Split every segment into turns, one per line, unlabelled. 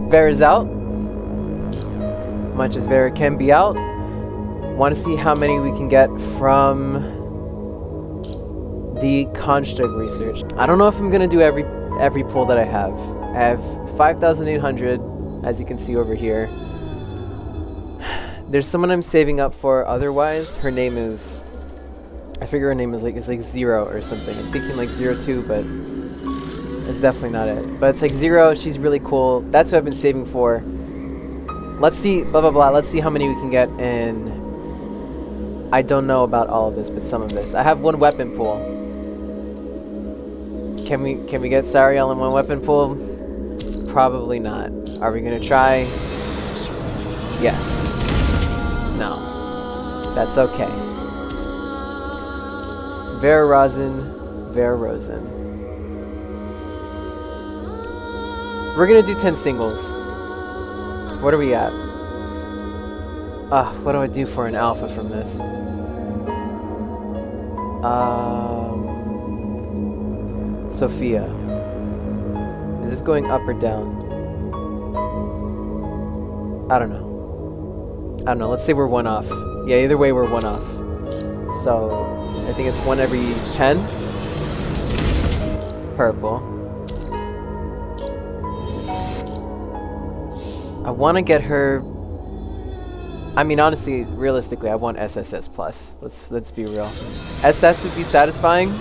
Vera's out. Much as Vera can be out. Want to see how many we can get from the construct research. I don't know if I'm gonna do every pull that I have. I have 5,800, as you can see over here. There's someone I'm saving up for otherwise. Her name is, I figure her name is like, it's like 0 or something. I'm thinking like 02, but it's definitely not it. But it's like 0, she's really cool. That's what I've been saving for. Let's see, blah, blah, blah. Let's see how many we can get in. I don't know about all of this, but some of this. I have 1 weapon pool. Can we get Sariel in 1 weapon pool? Probably not. Are we gonna try? Yes. No. That's okay. Vera Rozen. Vera Rozen. We're gonna do 10 singles. What are we at? What do I do for an alpha from this? Sophia. Is this going up or down? I don't know. Let's say we're 1 off. Yeah, either way we're 1 off. So, I think it's 1 every 10. Purple. I want to get her... I mean, honestly, realistically, I want SSS plus. Let's be real. SS would be satisfying,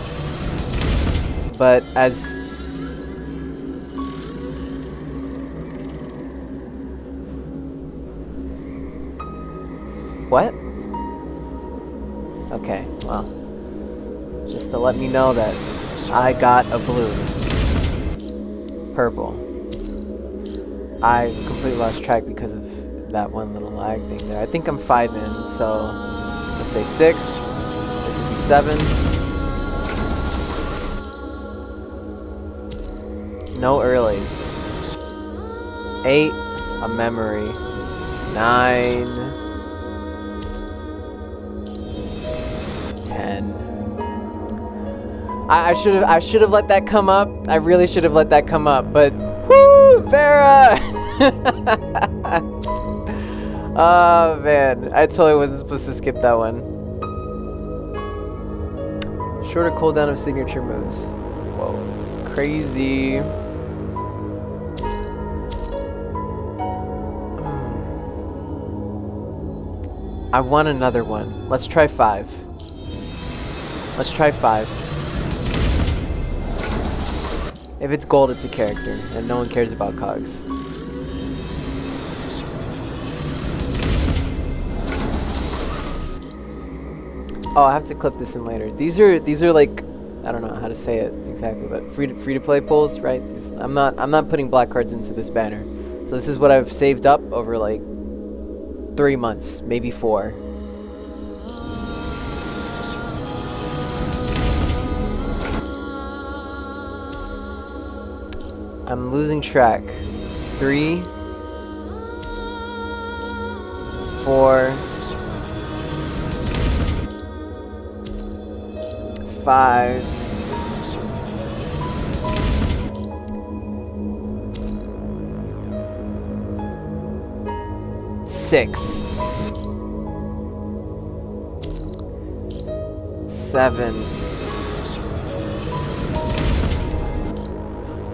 but as... What? Okay, well, just to let me know that I got a blue. Purple. I completely lost track because of that one little lag thing there. I think I'm 5 in, so let's say 6. This would be 7. No earlies. 8. A memory. 9. 10. I should have let that come up. I really should have let that come up, but whoo, Vera! Oh man, I totally wasn't supposed to skip that one. Shorter cooldown of signature moves. Whoa, crazy. I want another one. Let's try 5. Let's try 5. If it's gold, it's a character, and no one cares about cogs. Oh, I have to clip this in later. These are like, I don't know how to say it exactly, but free to play pulls, right? I'm not putting black cards into this banner. So this is what I've saved up over like 3 months, maybe 4. I'm losing track. 3, 4, 5, 6, 7.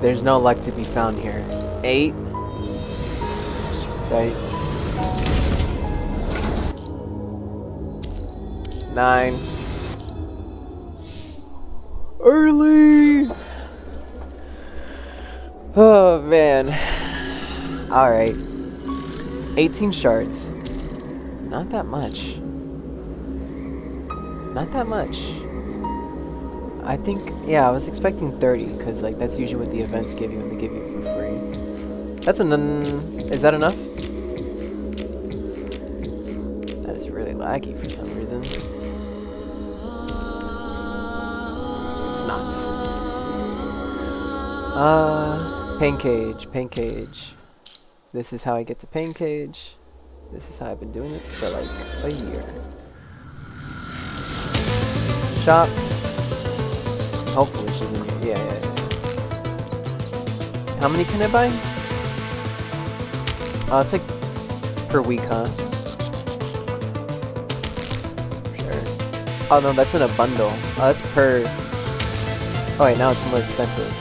There's no luck to be found here. 8. Right. 9. Early! Oh, man. Alright. 18 shards. Not that much. Not that much. I think, yeah, I was expecting 30, because like that's usually what the events give you when they give you it for free. That's is that enough? That is really laggy for some reason. It's not. Pain cage. This is how I get to pain cage. This is how I've been doing it for like a year. Shop. Hopefully she's in here. Yeah. How many can I buy? Oh, it's like per week, huh? Sure. Oh no, that's in a bundle. Oh, that's per... Oh wait, now it's more expensive.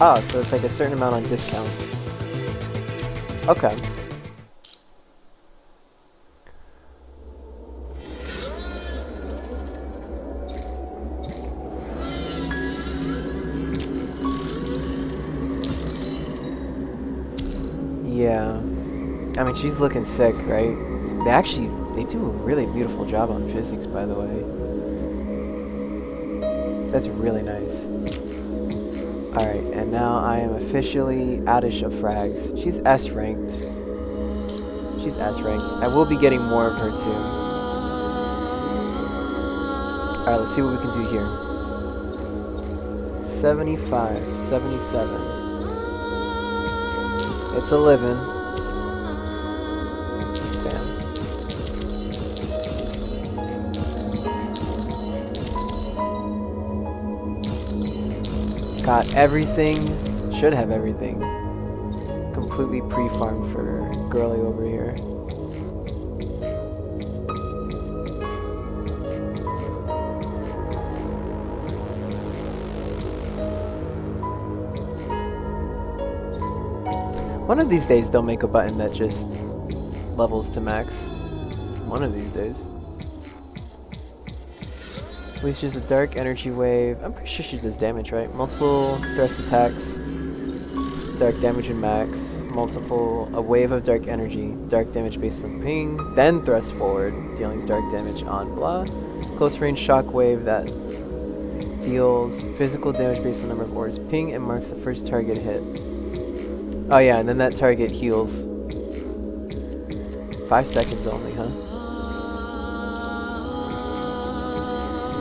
Oh, so it's like a certain amount on discount. Okay. Yeah. I mean, she's looking sick, right? They do a really beautiful job on physics, by the way. That's really nice. Alright, and now I am officially outish of frags. She's S ranked. She's S ranked. I will be getting more of her too. Alright, let's see what we can do here. 75, 77. It's a living. Bam. Got everything. Should have everything. Completely pre-farmed for girly over here. One of these days they'll make a button that just levels to max. One of these days. Unleashes a dark energy wave. I'm pretty sure she does damage, right? Multiple thrust attacks. Dark damage and max. A wave of dark energy. Dark damage based on ping. Then thrust forward, dealing dark damage on blah. Close range shock wave that deals physical damage based on number of ores ping and marks the first target hit. Oh yeah, and then that target heals. 5 seconds only, huh?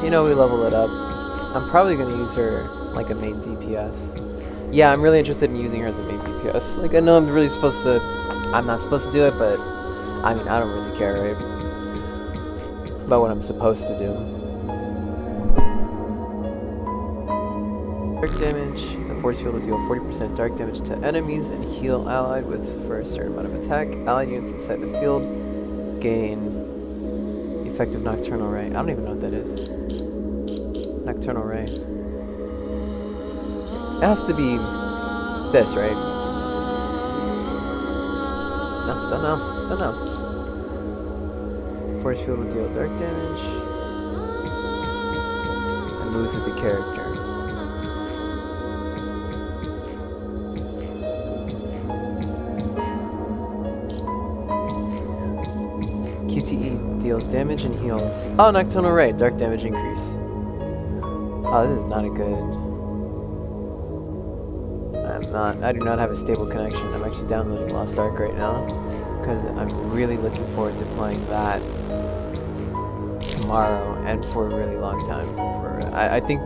You know, we level it up. I'm probably gonna use her like a main DPS. Yeah, I'm really interested in using her as a main DPS. Like, I know I'm not supposed to do it, but I mean, I don't really care, right? About what I'm supposed to do. Dark damage. The force field will deal 40% dark damage to enemies and heal allied for a certain amount of attack. Allied units inside the field gain effective nocturnal ray. I don't even know what that is. Nocturnal ray. It has to be this, right? No, don't know. Force field will deal dark damage and moves with the character. QTE deals damage and heals. Oh, Nocturnal Ray, dark damage increase. Oh, this is not a good... I do not have a stable connection. I'm actually downloading Lost Ark right now because I'm really looking forward to playing that tomorrow and for a really long time. I think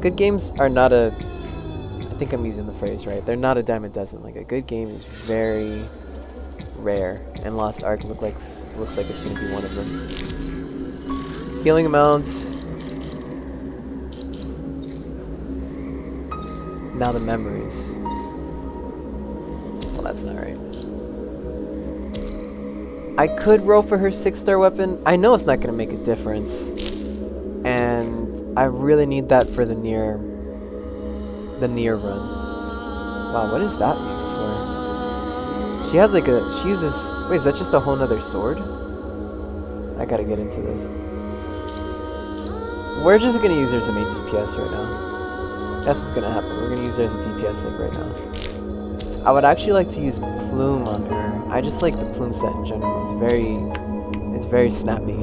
good games are not a... I think I'm using the phrase right. They're not a dime a dozen. Like, a good game is very rare, and Lost Ark looks like it's going to be one of them. Healing amounts. Now the memories. Well, that's not right. I could roll for her 6-star weapon. I know it's not going to make a difference, and I really need that for the near run. Wow, what is that used for? She has like she uses, wait, is that just a whole nother sword? I gotta get into this. We're just gonna use her as a main DPS right now. That's what's gonna happen. We're gonna use her as a DPS like right now. I would actually like to use Plume on her. I just like the Plume set in general. It's very snappy.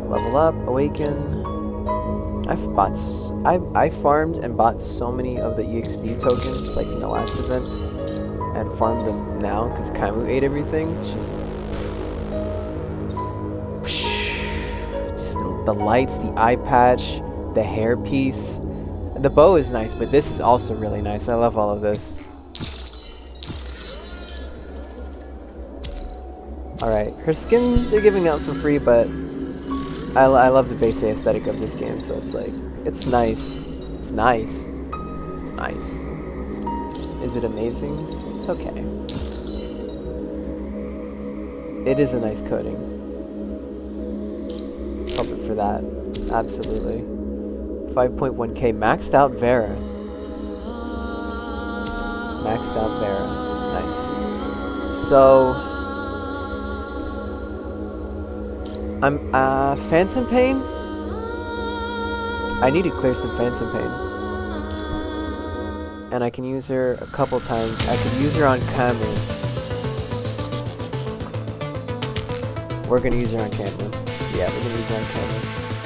Level up, awaken. I farmed and bought so many of the EXP tokens, like in the last event, and farmed them now because Camu ate everything. She's just the lights, the eye patch, the hair piece. The bow is nice, but this is also really nice. I love all of this. Alright, her skin they're giving out for free, but I love the basic aesthetic of this game, so it's like, It's nice. It's nice. It's nice. Is it amazing? It's okay. It is a nice coating. Pump it for that. Absolutely. 5.1k. Maxed out Vera. Maxed out Vera. Nice. So I'm Phantom Pain. I need to clear some Phantom Pain. And I can use her a couple times. I could use her on Camu. We're gonna use her on Camu. Yeah, we're gonna use her on Camu.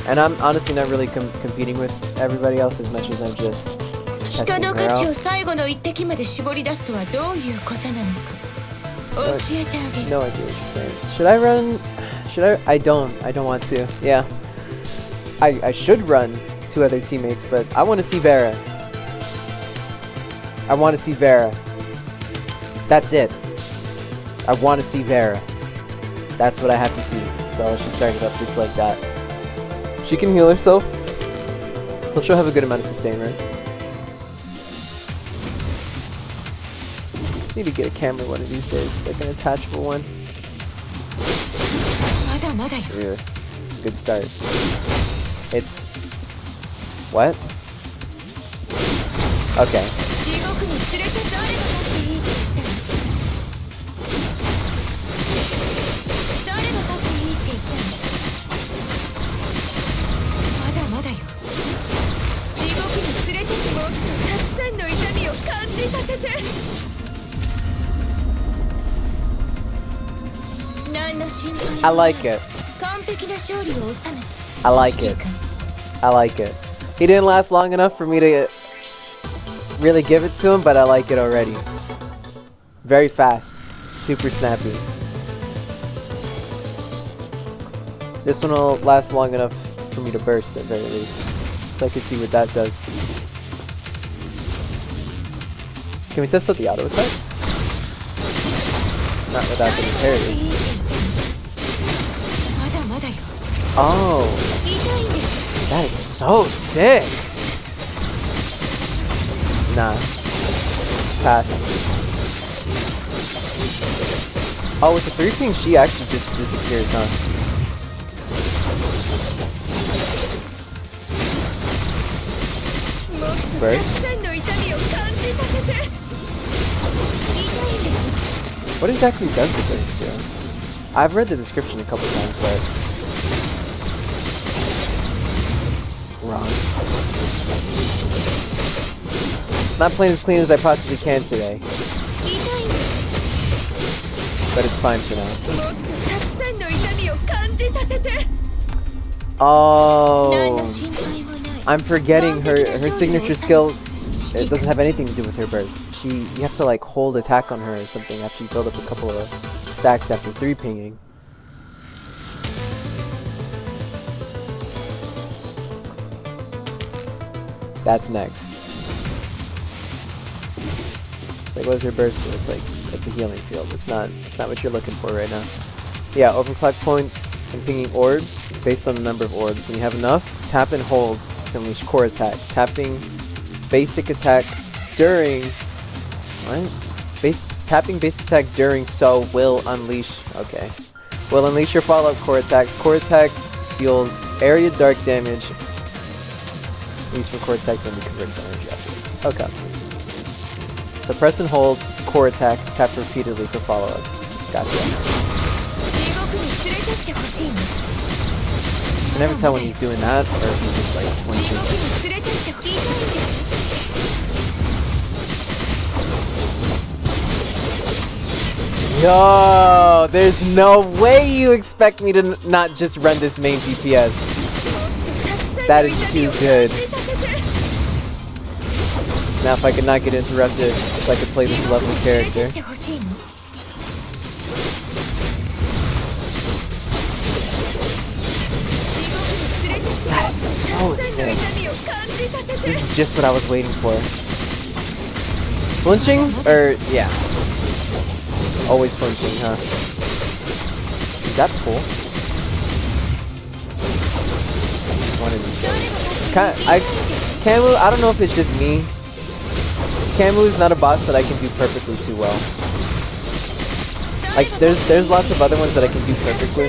And I'm honestly not really competing with everybody else as much as I'm just testing her out. No idea what you're saying. Should I run? Should I? I don't want to. Yeah. I should run 2 other teammates, but I want to see Vera. I want to see Vera. That's it. I want to see Vera. That's what I have to see. So let's just start it up just like that. She can heal herself, so she'll have a good amount of sustain, right? Need to get a camera one of these days, like an attachable one. Yeah, good start. It's... what? Okay. I like it. I like it. I like it. He didn't last long enough for me to really give it to him, but I like it already. Very fast. Super snappy. This one will last long enough for me to burst at very least. So I can see what that does. Can we test out the auto attacks? Not without getting parried. Oh, that is so sick. Nah, pass. Oh, with the 3 ping, she actually just disappears, huh? Burst. What exactly does the burst do? I've read the description a couple times, but wrong. Not playing as clean as I possibly can today, but it's fine for now. Oh, I'm forgetting her signature skill. It doesn't have anything to do with her burst. You have to like hold attack on her or something after you build up a couple of stacks after 3 pinging. That's next. It's like, what is her burst do? It's like, it's a healing field. It's not what you're looking for right now. Yeah, overclock points and pinging orbs based on the number of orbs. When you have enough, tap and hold to unleash core attack. Tapping basic attack during... what? Tapping basic attack during so will unleash... okay. Will unleash your follow-up core attacks. Core attack deals area dark damage. Use for core attacks only converts energy afterwards. Okay. So press and hold, core attack, tap repeatedly for follow-ups. Gotcha. I can never tell when he's doing that or if he's just like flinching. Yo, there's no way you expect me to not just run this main DPS. That is too good. Now if I could not get interrupted, if I could play this lovely character. That is so sick. This is just what I was waiting for. Flinching? Or, yeah. Always flinching, huh? Is that cool? One of these days. Camu, I don't know if it's just me. Camu is not a boss that I can do perfectly too well. Like there's lots of other ones that I can do perfectly.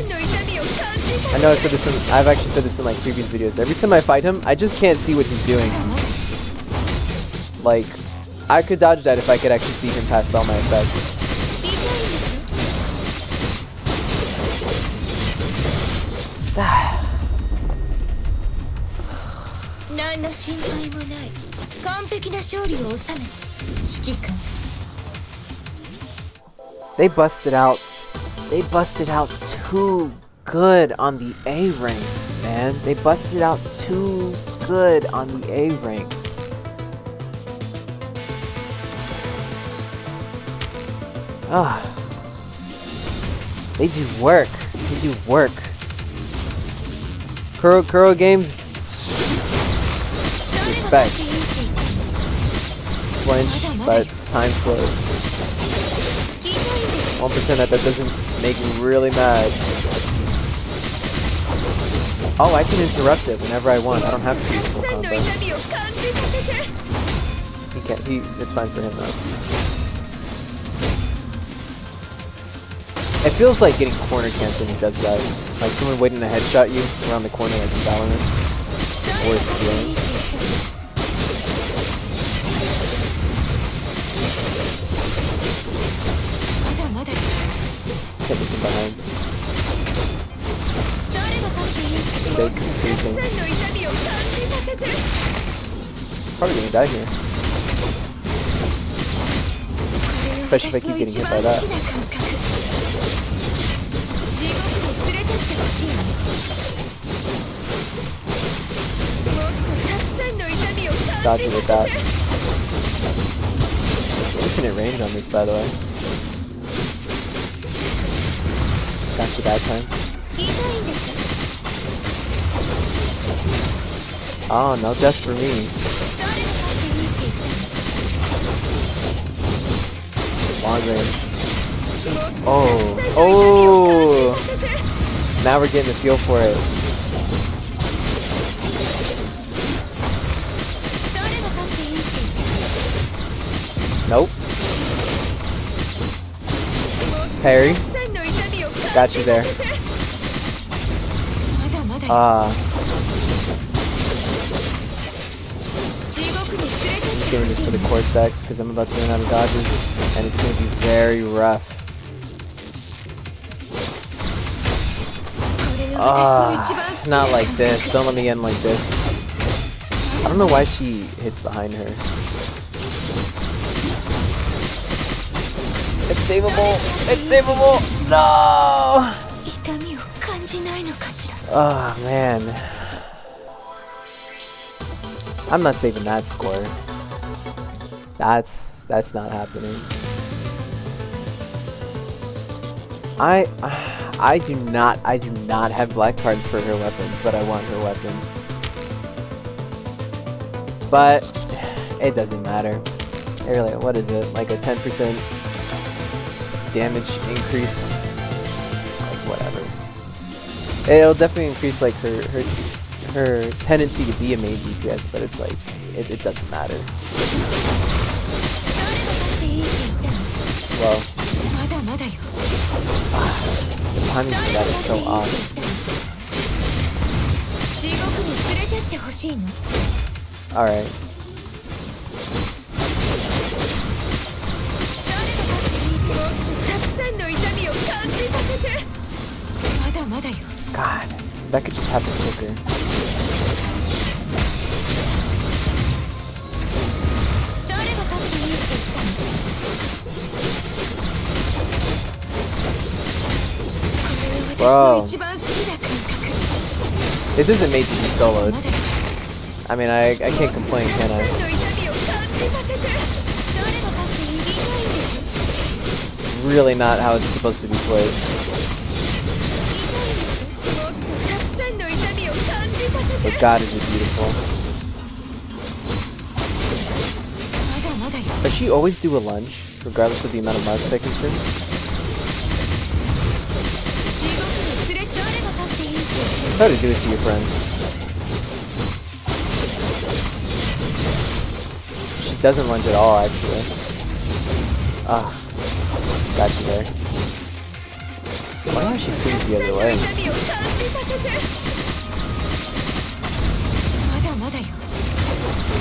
I know I've actually said this in like previous videos. Every time I fight him, I just can't see what he's doing. Like, I could dodge that if I could actually see him past all my effects. They busted out. They busted out too good on the A ranks, man. They busted out too good on the A ranks. Ah, they do work. They do work. Kuro Games, respect. Flinch, but time slowed. Won't pretend that doesn't make me really mad. Oh, I can interrupt it whenever I want. I don't have to do full combo. He can't. It's fine for him though. It feels like getting corner camped when he does that. Like someone waiting to headshot you around the corner like in Valorant. Worst feeling. Hit me from behind. Stay confusing. Probably gonna die here. Especially if I keep getting hit by that. Dodge it with that. Infinite range on this, by the way. Got you that time. Oh, no death for me. Long range. Oh. Oh! Now we're getting the feel for it. Nope. Parry. Got you there. I'm just giving this for the core stacks because I'm about to run out of dodges and it's going to be very rough. Not like this. Don't let me end like this. I don't know why she hits behind her. It's savable! It's savable! No! Oh man. I'm not saving that score. That's not happening. I do not have black cards for her weapon, but I want her weapon. But it doesn't matter. Really, what is it? Like a 10% damage increase? Like whatever. It'll definitely increase like her tendency to be a main DPS, but it's like it doesn't matter. Slow. The timing for that is so odd. Alright. God, that could just happen quicker. Bro, this isn't made to be soloed. I mean, I can't complain, can I? Really not how it's supposed to be played. But God, is it beautiful. Does she always do a lunge, regardless of the amount of marks I consume? It's hard to do it to your friend. She doesn't lunge at all, actually. Ah, got you there. I wonder how she swings the other way.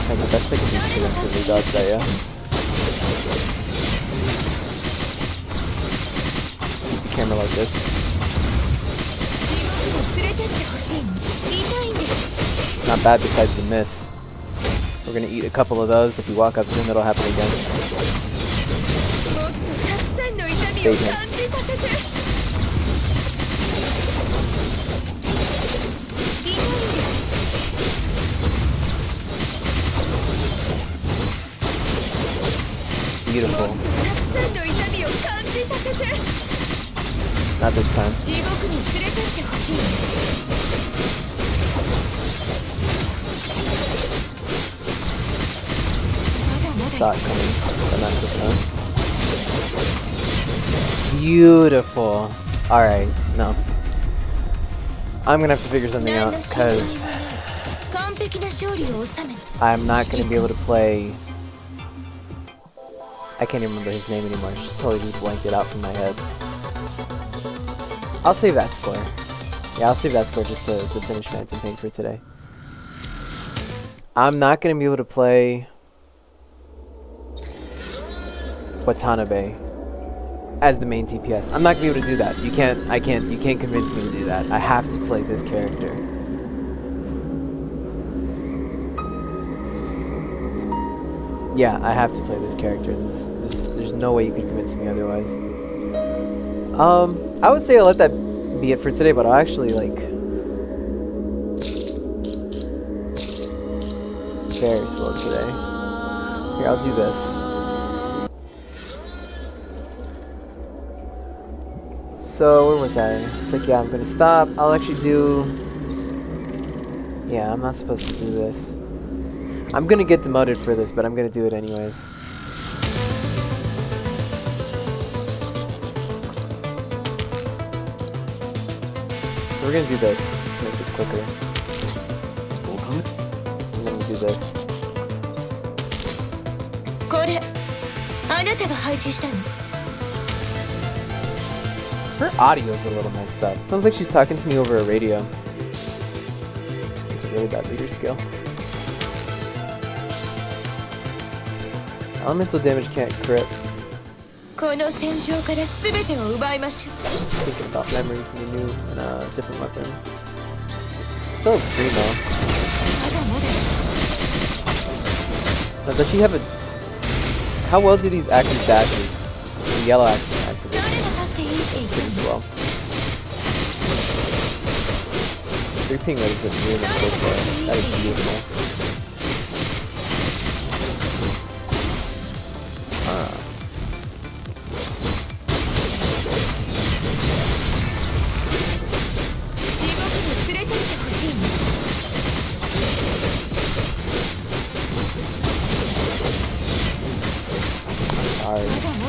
Like the best thing would be for them to dodge that, yeah? Keep the camera like this. Not bad besides the miss. We're gonna eat a couple of those. If we walk up to him, it'll happen again. Bait him. Beautiful. Not this time. Saw it coming, but not this time. Beautiful. Alright, no. I'm gonna have to figure something out, because I'm not gonna be able to play. I can't even remember his name anymore. Just totally blanked it out from my head. I'll save that score. Yeah, I'll save that score just to finish Phantom Pain for today. I'm not gonna be able to play Watanabe as the main TPS. I'm not gonna be able to do that. You can't convince me to do that. I have to play this character. Yeah, I have to play this character. There's no way you could convince me otherwise. I would say I'll let that be it for today, but I'll actually like very slow today. Here, I'll do this. So where was I? It's like, yeah, I'm gonna stop. I'll actually do. Yeah, I'm not supposed to do this. I'm gonna get demoted for this, but I'm gonna do it anyways. So we're gonna do this to make this quicker. And then we'll do this. Her audio is a little messed up. Sounds like she's talking to me over a radio. It's a really bad leader skill. Elemental damage can't crit. Thinking about memories in the new and different weapon. So primo. Now, does she have a? How well do these active dashes? The yellow activate as well. 3 ping rate is a really good so far. That is beautiful.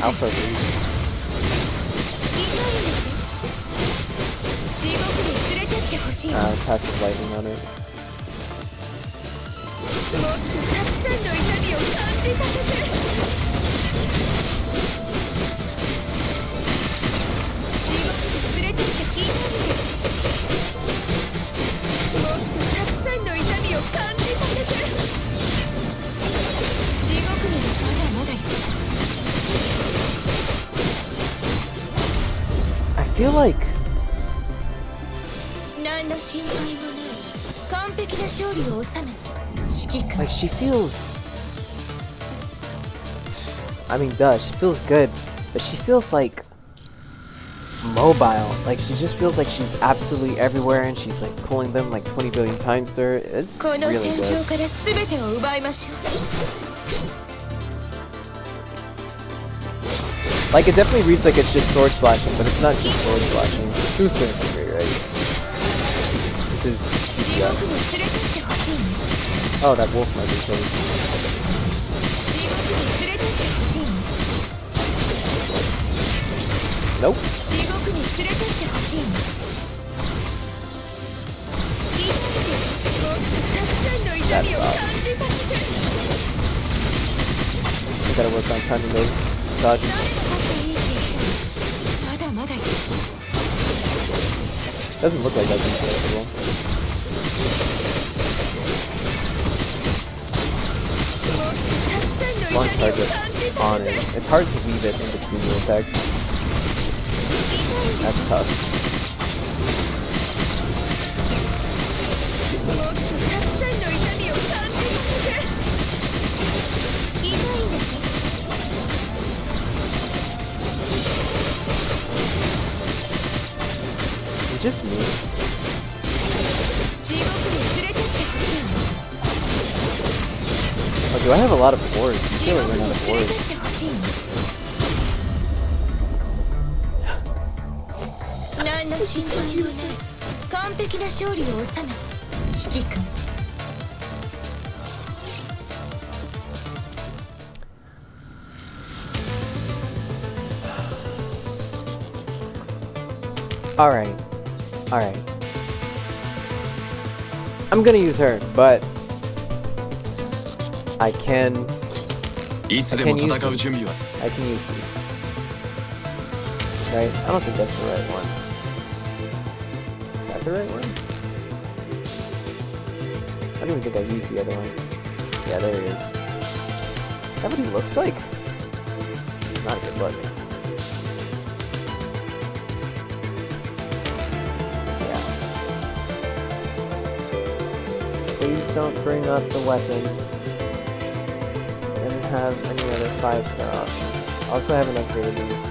Alpha read. Passive lightning on it. I feel like she feels, I mean, duh, she feels good, but she feels like mobile. Like she just feels like she's absolutely everywhere and she's like pulling them like 20 billion times to her. It's really good. Like, it definitely reads like it's just sword slashing, but it's not just sword slashing. To a certain degree, right? This is PPF. Oh, that wolf might be close. Nope. That's off. gotta work on timing those dodges. Doesn't look like that's impossible. Launch target on it. It's hard to weave it in between the attacks. That's tough. It's just me. Oh, do I have a lot of boards? I feel like we're out of boards. Alright. Alright. I'm gonna use her, but I can use these. Right? I don't think that's the right one. Is that the right one? I don't even think I used the other one. Yeah, there it is. Is that what he looks like? It's not a good look. Yeah. Please don't bring up the weapon. Have any other 5-star options. Also haven't upgraded these.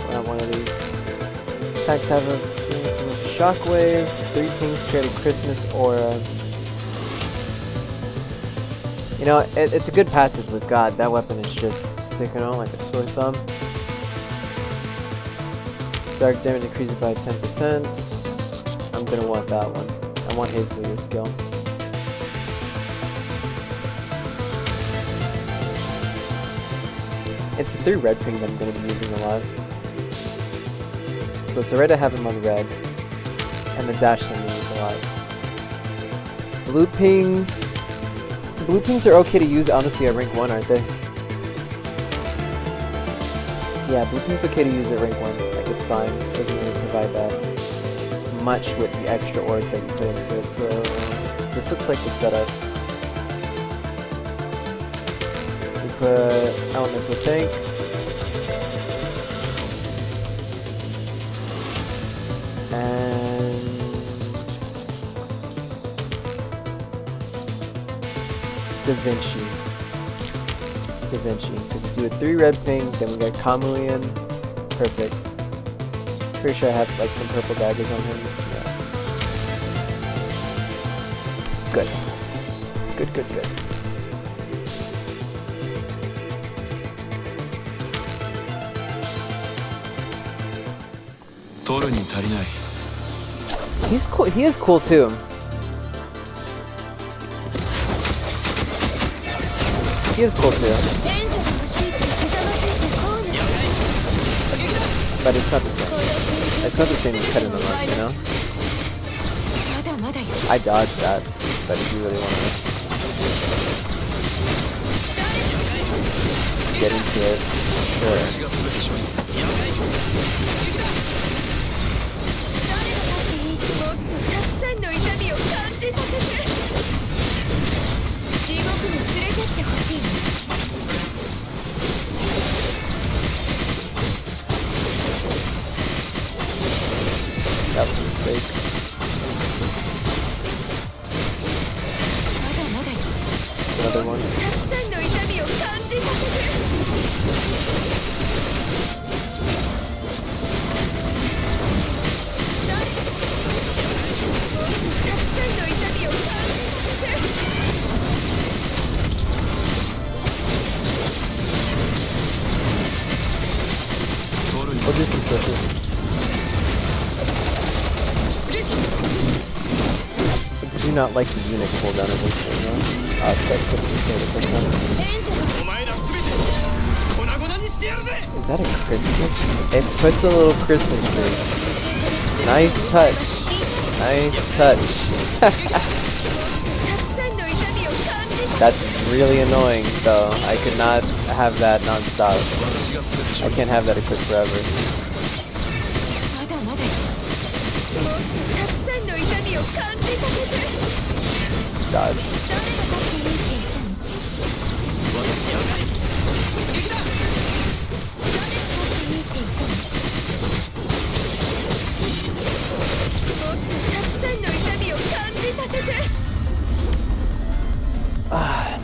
I have one of these. Attacks have a shockwave. 3 Kings create a Christmas aura. You know, it's a good passive, but god, that weapon is just sticking out like a sore thumb. Dark damage increases by 10%. I'm gonna want that one. I want his leader skill. It's the 3 red pings I'm going to be using a lot. So it's alright to have him on red. And the dash I'm going to use a lot. Blue pings... Blue pings are okay to use honestly at rank 1, aren't they? Yeah, blue pings okay to use at rank 1. Like, it's fine. It doesn't really provide that much with the extra orbs that you put into it. So this looks like the setup. Put elemental tank. And Da Vinci. Because you do a 3 red ping, then we got Camu in. Perfect. Pretty sure I have like some purple daggers on him. Yeah. Good. Good. He's cool. He is cool too. He is cool too. But it's not the same. It's not the same as cutting them up, you know? I dodged that, but if you really want to get into it, sure. That was a mistake. Another one. We'll do some switches. I do not like the unit cooldown of this thing, though. It's that Christmas thing. Is that a Christmas? It puts a little Christmas tree. Nice touch. Nice touch. That's really annoying, though. I could not have that non-stop. I can't have that equipped forever. Dodge.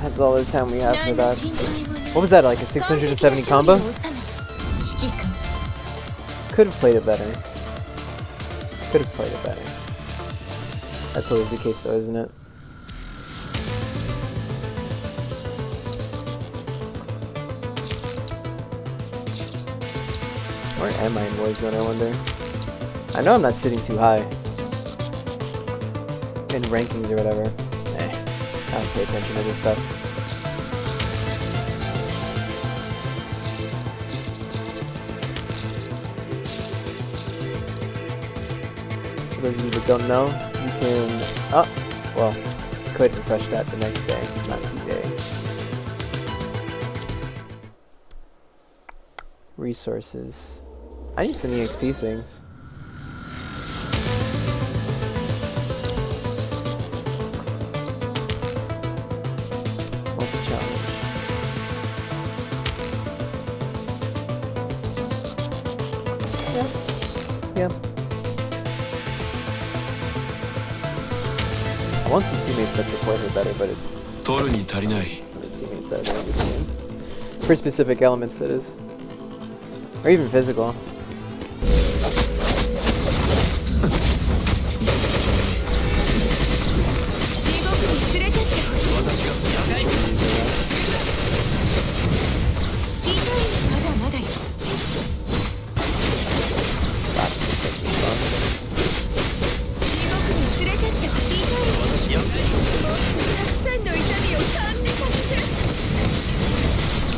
That's all the time we have for that. What was that, like a 670 combo? Could have played it better. Could have played it better. That's always the case though, isn't it? Where am I in Warzone, I wonder? I know I'm not sitting too high. In rankings or whatever. I don't pay attention to this stuff. For those of you that don't know, you can... Oh! Well, could refresh that the next day, not today. Resources. I need some EXP things. Multi-challenge. Yep. Yep. I want some teammates that support her better, but other teammates that are the same. For specific elements, that is. Or even physical.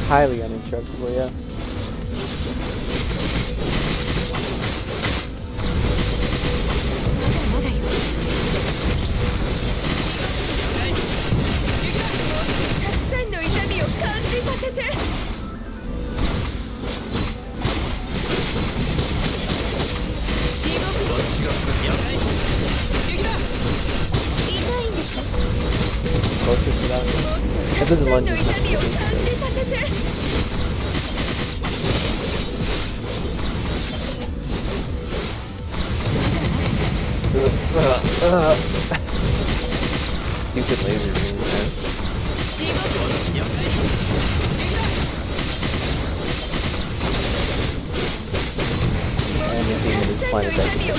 Highly uninterruptible, yeah. Closer to that. That doesn't lunge as much as it Stupid laser beam, man. Anything in this planet that can do.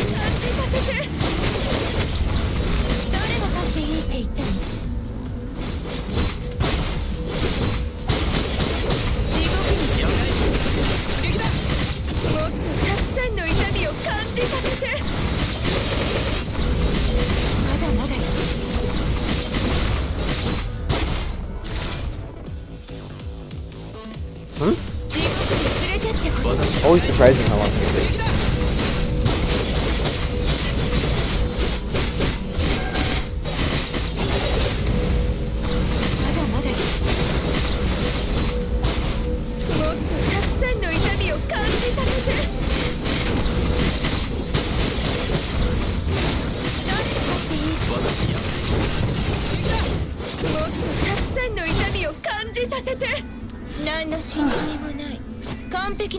Always surprising how long it takes.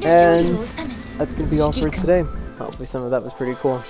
And that's going to be all for today. Hopefully some of that was pretty cool.